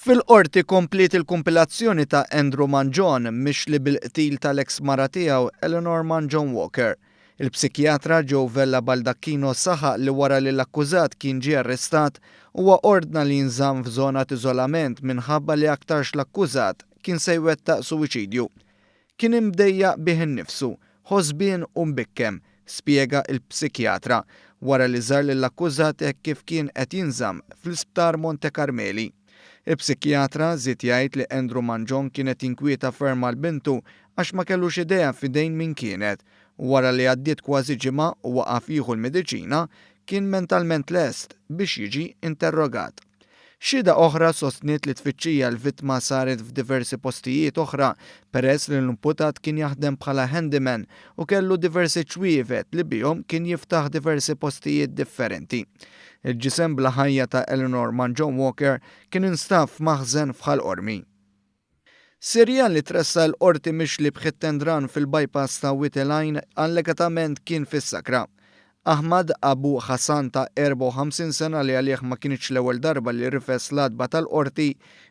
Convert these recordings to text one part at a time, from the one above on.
Fil-qorti komplet il-kumpilazzjoni ta' Andrew Manjon mixli bil-qtil tal-eks mara tiegħu Eleanor Manjon Walker. Il-psikjatra Joe Vella Baldacchino saħaq li wara li l-akkużat kien ġie arrestat huwa ordna li jinżamm f'żona ta' iżolament minħabba li aktarx l-akkużat kien se jwettaq suwiċidju. Kien imdejjaq bih innifsu, ħosbien u mbikkem, spjega il-psikjatra wara li żar lill-akkużat hekk kif kien qed jinżamm fl-isptar Monte Carmeli. Il-psikjatra żied jgħid li Andrew Manjon kienet jinkwieta ferm għall-bintu għax ma kellux idea f'idejn min kienet u wara li għaddiet kważi ġimgħa u waqaf jieħu l-mediċina kien mentalment lest biex jiġi interrogat. Xhieda oħra sostniet li tfittxija l-vittma saret f'diversi postijiet oħra peress li l-imputat kien jaħdem bħala handyman u kellu diversi ċwievet li bihom kien jiftaħ diversi postijiet differenti. Il-ġisem bla ħajja ta' Eleanor Manjon Walker kien instab f'maħżen f'Ħal-Qormi. Sirjan li tressa l-qorti mixli b'Ħittendran fil-bypass ta' Witeline allegatament kien fis-sakra. Ahmad Abu Hassan ta' 54 sena li għalih ma kienx l-ewwel darba li rifes l-adba tal-qorti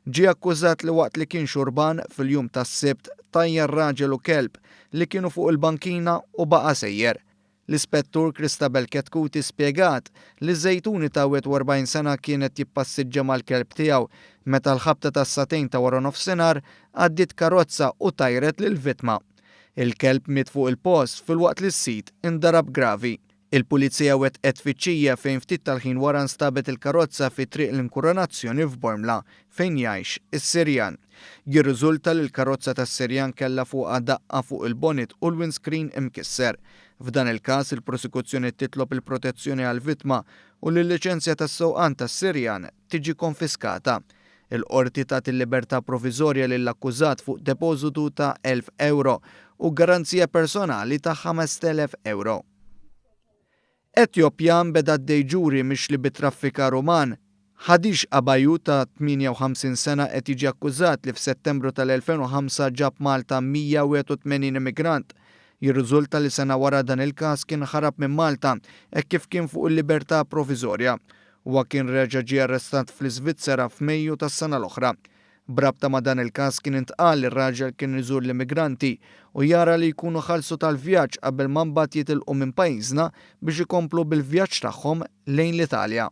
ġie akkużat li waqt li kien xurban fil-jum tas-Sibt tajjar raġel u kelb li kienu fuq il-bankina u baqa' sejjer. L-ispettur Christabel Ketkuti spjegat li Żejtuni ta' 41 sena kienet jippassiġġa mal-kelb tiegħu meta l-ħabta tas-satejn ta' wara nofsinhar għaddiet karozza u tajret lill-vittma. Il-kelb miet fuq il-post filwaqt li s-sit indarab gravi. Il-pulizija wettqet tfittxija fejn ftit tal-ħin wara nstabet il-karozza fi triq l-Inkoronazzjoni f'Bormla fejn jgħix is-Sirjan. Jirriżulta li l-karozza tas-Sirjan kellha fuqha daqqa fuq il-bonnet u l-windscreen imkisser. F'dan il-każ il-prosekuzzjoni titlob il-protezzjoni għall-vittma u li l-liċenzja tas-sewqan tas-Sirjan tiġi konfiskata. Il-qorti tat il-libertà proviżorja lill-akkużat fuq depożitu ta' 1,000 euro u garanzija personali ta' 5,000 euro. Etjopjan beda d-dejġuri mixli bit-traffikar uman. Ħadix Abaju ta' 58 sena qed jiġi akkużat li f'Settembru tal-2005 ġab Malta 181 immigrant. Jirriżulta li sena wara dan il-każ kien ħarab minn Malta hekk kif kien fuq il-libertà proviżorja. Huwa kien reġa' ġie arrestat fl-Iżvizzera f'Mejju tas-sena l-oħra. Brabta ma' dan il-każ kien intqal li r-raġel kien iżur l-immigranti u jara li jkunu ħallsu tal-vjaġġ qabel ma mbagħad jitilqu minn pajjiżna biex ikomplu bil-vjaġġ tagħhom lejn l-Italja.